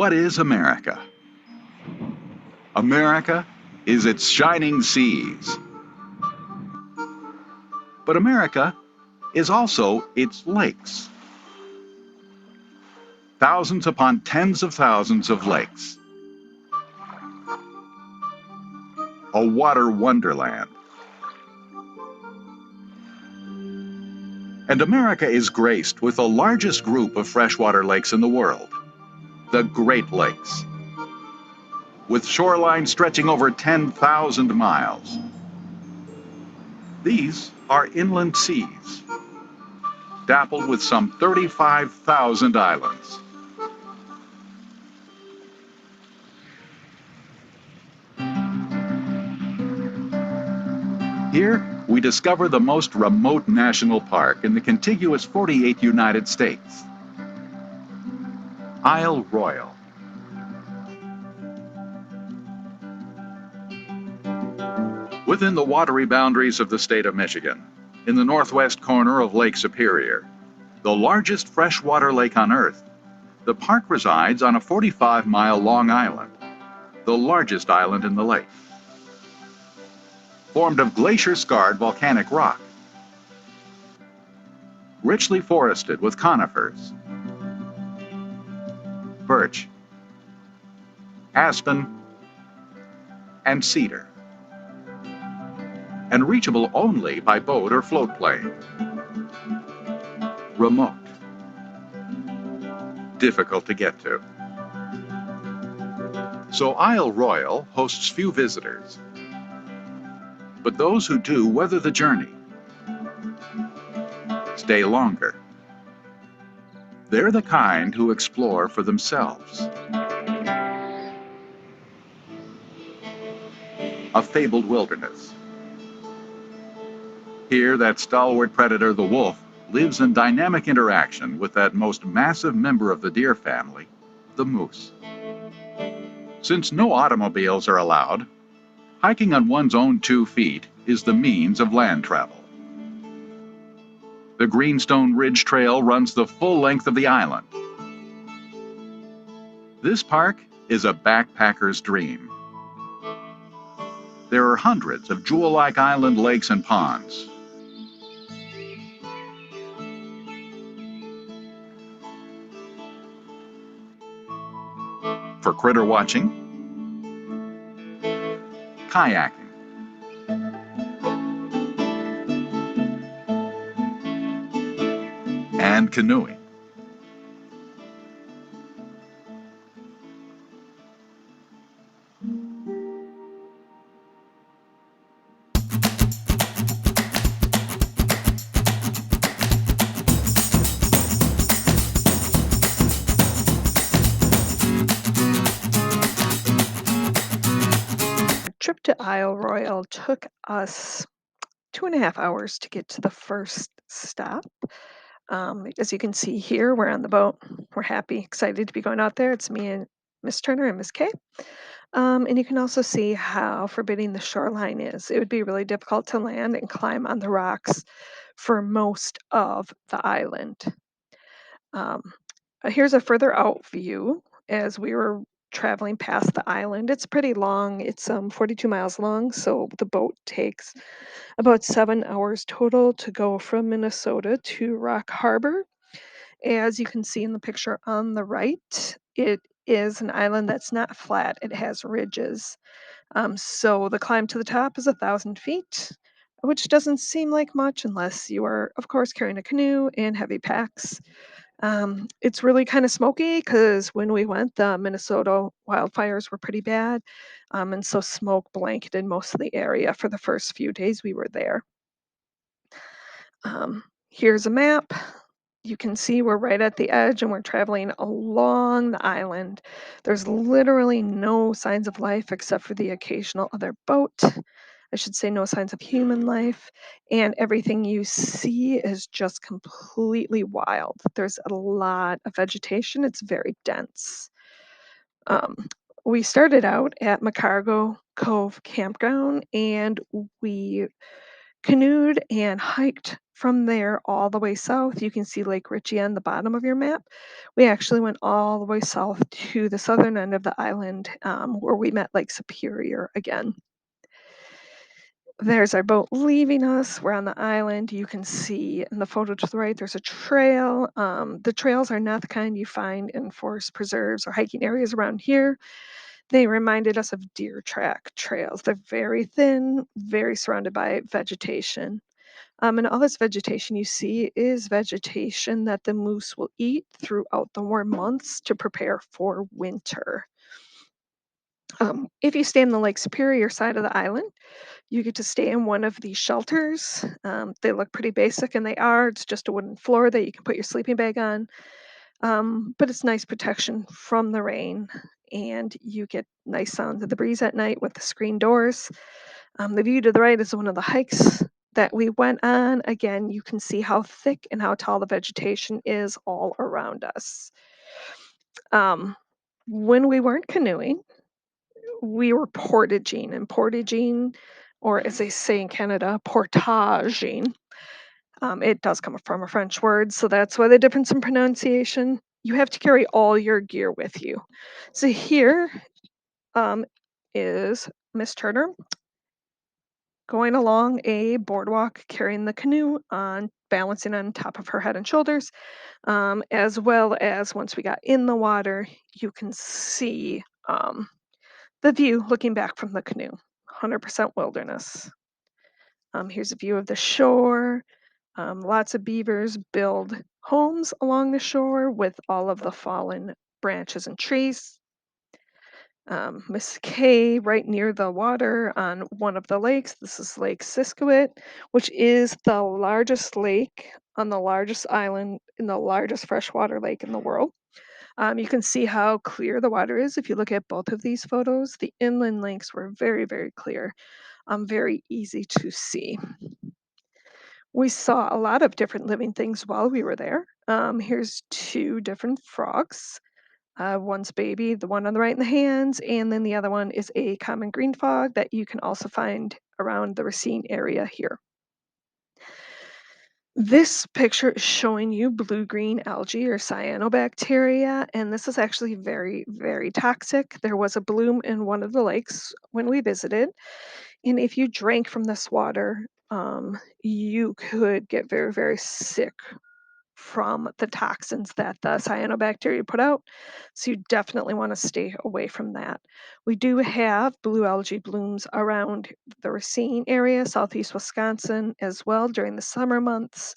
What is America? America is its shining seas. But America is also its lakes. Thousands upon tens of thousands of lakes. A water wonderland. And America is graced with the largest group of freshwater lakes in the world, the Great Lakes, with shorelines stretching over 10,000 miles. These are inland seas, dappled with some 35,000 islands. Here, we discover the most remote national park in the contiguous 48 United States, Isle Royale. Within the watery boundaries of the state of Michigan, in the northwest corner of Lake Superior, the largest freshwater lake on Earth, the park resides on a 45-mile-long island, the largest island in the lake, formed of glacier-scarred volcanic rock, richly forested with conifers, birch, aspen, and cedar, and reachable only by boat or float plane. Remote, difficult to get to. So Isle Royale hosts few visitors, but those who do weather the journey, stay longer. They're the kind who explore for themselves. A fabled wilderness. Here, that stalwart predator, the wolf, lives in dynamic interaction with that most massive member of the deer family, the moose. Since no automobiles are allowed, hiking on one's own 2 feet is the means of land travel. The Greenstone Ridge Trail runs the full length of the island. This park is a backpacker's dream. There are hundreds of jewel-like island lakes and ponds. For critter watching, kayaking, and canoeing. Trip to Isle Royale took us 2.5 hours to get to the first stop. As you can see here, we're on the boat. We're happy, excited to be going out there. It's me and Miss Turner and Miss Kay. And you can also see how forbidding the shoreline is. It would be really difficult to land and climb on the rocks for most of the island. Here's a further out view as we were traveling past the island. It's pretty long. It's 42 miles long, so the boat takes about 7 hours total to go from Minnesota to Rock Harbor. As you can see in the picture on the right, it is an island that's not flat. It has ridges. So the climb to the top is 1,000 feet, which doesn't seem like much unless you are, of course, carrying a canoe and heavy packs. It's really kind of smoky because when we went, the Minnesota wildfires were pretty bad. And so smoke blanketed most of the area for the first few days we were there. Here's a map. You can see we're right at the edge and we're traveling along the island. There's literally no signs of life except for the occasional other boat. I should say no signs of human life. And everything you see is just completely wild. There's a lot of vegetation. It's very dense. Um, we started out at McCargo Cove Campground and we canoed and hiked from there all the way south. You can see Lake Ritchie on the bottom of your map. We actually went all the way south to the southern end of the island, where we met Lake Superior again. There's our boat leaving us. We're on the island. You can see in the photo to the right, there's a trail. The trails are not the kind you find in forest preserves or hiking areas around here. They reminded us of deer track trails. They're very thin, very surrounded by vegetation. And all this vegetation you see is vegetation that the moose will eat throughout the warm months to prepare for winter. If you stay on the Lake Superior side of the island, you get to stay in one of these shelters. They look pretty basic, and they are. It's just a wooden floor that you can put your sleeping bag on. But it's nice protection from the rain, and you get nice sounds of the breeze at night with the screen doors. The view to the right is one of the hikes that we went on. Again, you can see how thick and how tall the vegetation is all around us. Um, when we weren't canoeing, we were portaging, and portaging, or as they say in Canada, portaging. It does come from a French word, so that's why the difference in pronunciation. You have to carry all your gear with you. So here um, is Miss Turner going along a boardwalk, carrying the canoe on, balancing on top of her head and shoulders, as well as once we got in the water, you can see the view looking back from the canoe. 100% wilderness. Here's a view of the shore. Lots of beavers build homes along the shore with all of the fallen branches and trees. Miss Kay, right near the water on one of the lakes. This is Lake Siskiwit, which is the largest lake on the largest island in the largest freshwater lake in the world. You can see how clear the water is if you look at both of these photos. The inland lakes were very, very clear, very easy to see. We saw a lot of different living things while we were there. Here's two different frogs. One's baby, the one on the right in the hands, and then the other one is a common green frog that you can also find around the Racine area here. This picture is showing you blue-green algae or cyanobacteria, and this is actually very, very toxic. There was a bloom in one of the lakes when we visited, and if you drank from this water, you could get very, very sick from the toxins that the cyanobacteria put out. So you definitely want to stay away from that. We do have blue algae blooms around the Racine area, southeast Wisconsin, as well during the summer months.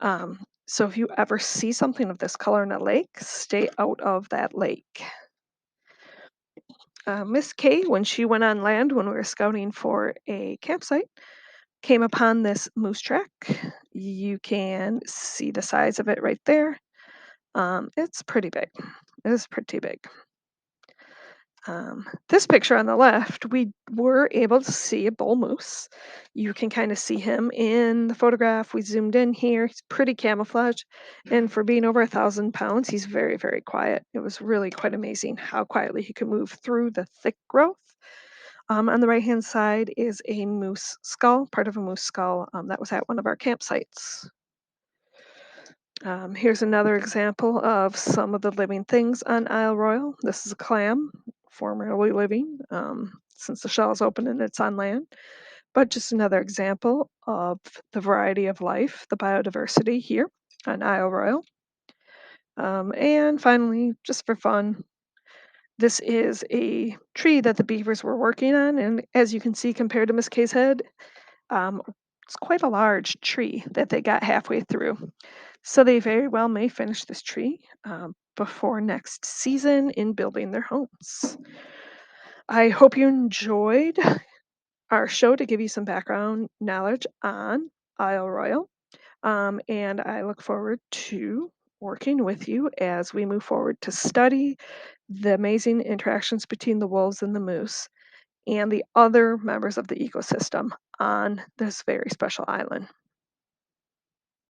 So if you ever see something of this color in a lake, stay out of that lake. Miss Kay, when she went on land when we were scouting for a campsite, came upon this moose track. You can see the size of it right there. It's pretty big. It is pretty big. This picture on the left, we were able to see a bull moose. You can kind of see him in the photograph. We zoomed in here. He's pretty camouflaged. And for being over 1,000 pounds, he's very, very quiet. It was really quite amazing how quietly he could move through the thick growth. On the right hand side is a moose skull, part of a moose skull that was at one of our campsites. Here's another example of some of the living things on Isle Royal. This is a clam, formerly living, since the shell is open and it's on land. But just another example of the variety of life, the biodiversity here on Isle Royal. And finally, just for fun, this is a tree that the beavers were working on. And as you can see, compared to Miss Kay's head, um, it's quite a large tree that they got halfway through. So they very well may finish this tree before next season in building their homes. I hope you enjoyed our show to give you some background knowledge on Isle Royal. And I look forward to working with you as we move forward to study the amazing interactions between the wolves and the moose and the other members of the ecosystem on this very special island.